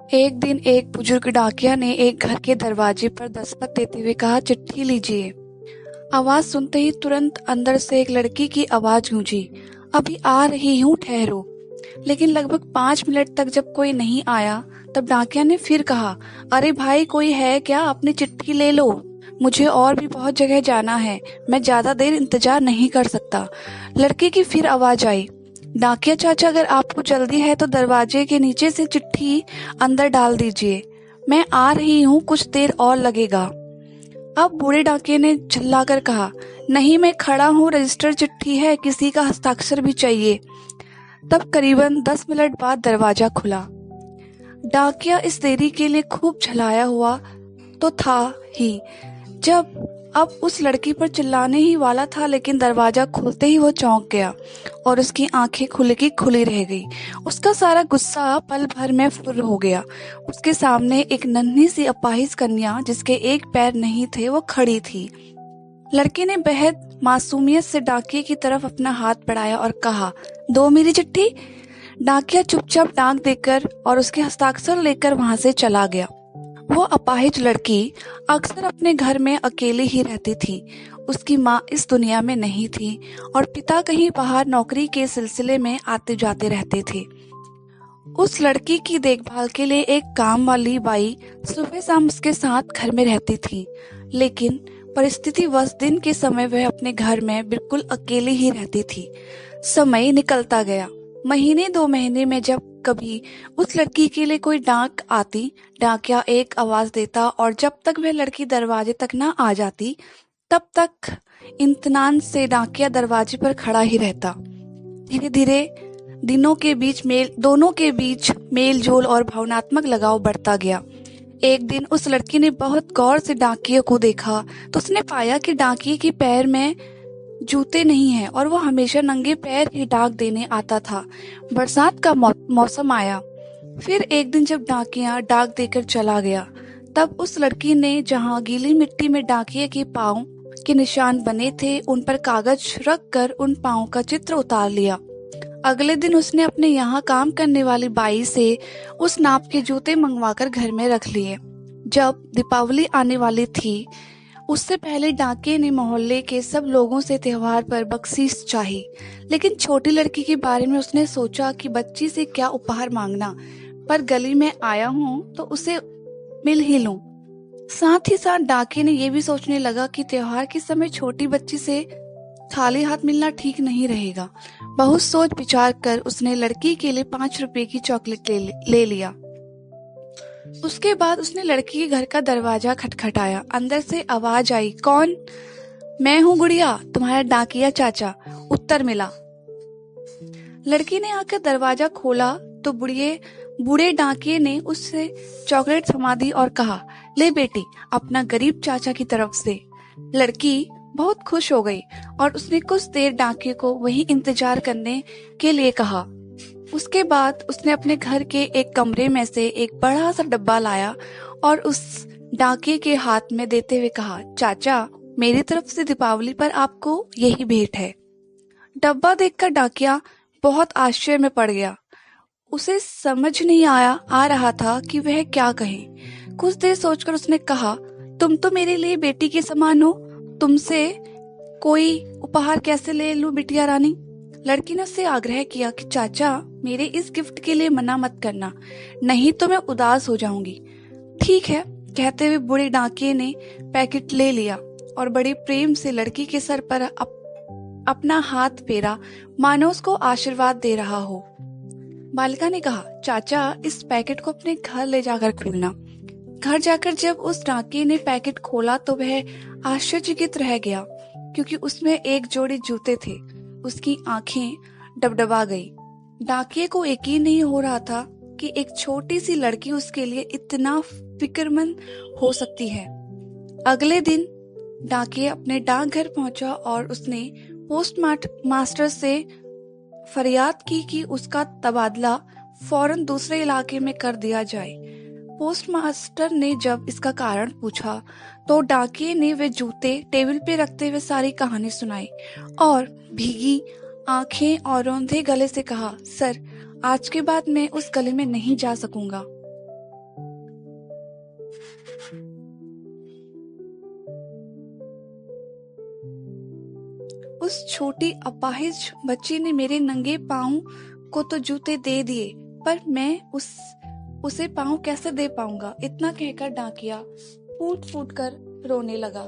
एक दिन एक बुजुर्ग डाकिया ने एक घर के दरवाजे पर दस्तक देते हुए कहा, चिट्ठी लीजिए। आवाज सुनते ही तुरंत अंदर से एक लड़की की आवाज गूंजी, अभी आ रही हूँ, ठहरो। लेकिन लगभग 5 मिनट तक जब कोई नहीं आया, तब डाकिया ने फिर कहा, अरे भाई, कोई है क्या? अपनी चिट्ठी ले लो, मुझे और भी बहुत जगह जाना है, मैं ज्यादा देर इंतजार नहीं कर सकता। लड़के की फिर आवाज आई, डाकिया चाचा, अगर आपको जल्दी है तो दरवाजे के नीचे से चिट्ठी अंदर डाल दीजिए, मैं आ रही हूँ, कुछ देर और लगेगा। अब बूढ़े डाकिये ने चिल्लाकर कहा, नहीं, मैं खड़ा हूँ, रजिस्टर चिट्ठी है, किसी का हस्ताक्षर भी चाहिए। तब करीबन 10 मिनट बाद दरवाजा खुला। डाकिया इस देरी के लिए खूब झलाया हुआ तो था ही, जब अब उस लड़की पर चिल्लाने ही वाला था, लेकिन दरवाजा खुलते ही वो चौंक गया और उसकी आंखें खुली की खुली रह गई। उसका सारा गुस्सा पल भर में फुर्र हो गया। उसके सामने एक नन्ही सी अपाहिज कन्या, जिसके एक पैर नहीं थे, वो खड़ी थी। लड़की ने बेहद मासूमियत से डाकिये की तरफ अपना हाथ बढ़ाया और कहा, दो मेरी चिट्ठी। डाकिया चुपचाप डाक देकर और उसके हस्ताक्षर लेकर वहां से चला गया। वो अपाहिज लड़की अक्सर अपने घर में अकेली ही रहती थी। उसकी माँ इस दुनिया में नहीं थी और पिता कहीं बाहर नौकरी के सिलसिले में आते जाते रहते थे। उस लड़की की देखभाल के लिए एक काम वाली बाई सुबह शाम उसके साथ घर में रहती थी, लेकिन परिस्थितिवश दिन के समय वह अपने घर में बिल्कुल अकेली ही रहती थी। समय निकलता गया। महीने 2 महीने में जब कभी उस लड़की के लिए कोई डाक आती, डाकिया एक आवाज देता और जब तक वह लड़की दरवाजे तक ना आ जाती, तब तक इत्मीनान से डाकिया दरवाजे पर खड़ा ही रहता। धीरे धीरे दोनों के बीच मेल जोल और भावनात्मक लगाव बढ़ता गया। एक दिन उस लड़की ने बहुत गौर से डाकिये को देखा तो उसने पाया कि डाकिये के पैर में जूते नहीं है और वो हमेशा नंगे पैर ही डाक देने आता था। बरसात का मौसम आया। फिर एक दिन जब डाकिया डाक देकर चला गया, तब उस लड़की ने जहां गीली मिट्टी में डाकिये के पांव के निशान बने थे, उन पर कागज रख कर उन पांव का चित्र उतार लिया। अगले दिन उसने अपने यहाँ काम करने वाली बाई से उस नाप के जूते मंगवाकर घर में रख लिए। जब दीपावली आने वाली थी, उससे पहले डाकिये ने मोहल्ले के सब लोगों से त्योहार पर बख्शीश चाही, लेकिन छोटी लड़की के बारे में उसने सोचा कि बच्ची से क्या उपहार मांगना, पर गली में आया हूँ तो उसे मिल ही लूं। साथ ही साथ डाकिये ने यह भी सोचने लगा कि त्योहार के समय छोटी बच्ची से खाली हाथ मिलना ठीक नहीं रहेगा। बहुत सोच विचार कर उसने लड़की के लिए 5 रुपए की चॉकलेट ले लिया। उसके बाद उसने लड़की के घर का दरवाजा खटखटाया। अंदर से आवाज आई, कौन? मैं हूँ गुड़िया, तुम्हारा डाकिया चाचा, उत्तर मिला। लड़की ने आकर दरवाजा खोला तो बूढ़े डाकिये ने उससे चॉकलेट थमा दी और कहा, ले बेटी, अपना गरीब चाचा की तरफ से। लड़की बहुत खुश हो गई और उसने कुछ देर डाकिये को वहीं इंतजार करने के लिए कहा। उसके बाद उसने अपने घर के एक कमरे में से एक बड़ा सा डब्बा लाया और उस डाकिये के हाथ में देते हुए कहा, चाचा, मेरी तरफ से दीपावली पर आपको यही भेंट है। डब्बा देखकर डाकिया बहुत आश्चर्य में पड़ गया। उसे समझ नहीं आ रहा था कि वह क्या कहे। कुछ देर सोचकर उसने कहा, तुम तो मेरे लिए बेटी के समान हो, तुमसे कोई उपहार कैसे ले लूं बिटिया रानी। लड़की ने उससे आग्रह किया कि चाचा, मेरे इस गिफ्ट के लिए मना मत करना, नहीं तो मैं उदास हो जाऊंगी। ठीक है, कहते हुए बूढ़े डाकिये ने पैकेट ले लिया और बड़े प्रेम से लड़की के सर पर अपना हाथ फेरा, मानो उसको आशीर्वाद दे रहा हो। बालिका ने कहा, चाचा, इस पैकेट को अपने घर ले जाकर खोलना। घर जाकर जब उस डाकिये ने पैकेट खोला तो वह आश्चर्यचकित रह गया, क्योंकि उसमें एक जोड़ी जूते थे। उसकी आंखें डबडबा गई। डाकिये को यकीन नहीं हो रहा था कि एक छोटी सी लड़की उसके लिए इतना फिक्रमंद हो सकती है। अगले दिन डाकिया अपने डाकघर पहुंचा और उसने पोस्ट मास्टर से फरियाद की कि उसका तबादला फौरन दूसरे इलाके में कर दिया जाए। पोस्ट मास्टर ने जब इसका कारण पूछा तो डाकिये ने वे जूते टेबल पे रखते हुए सारी कहानी सुनाई और भीगी आंखें और रौंदे गले से कहा, सर, आज के बाद मैं उस गली में नहीं जा सकूंगा। उस छोटी अपाहिज बच्ची ने मेरे नंगे पाँव को तो जूते दे दिए, पर मैं उसे पाँव कैसे दे पाऊंगा। इतना कहकर डाकिया फूट फूट कर रोने लगा।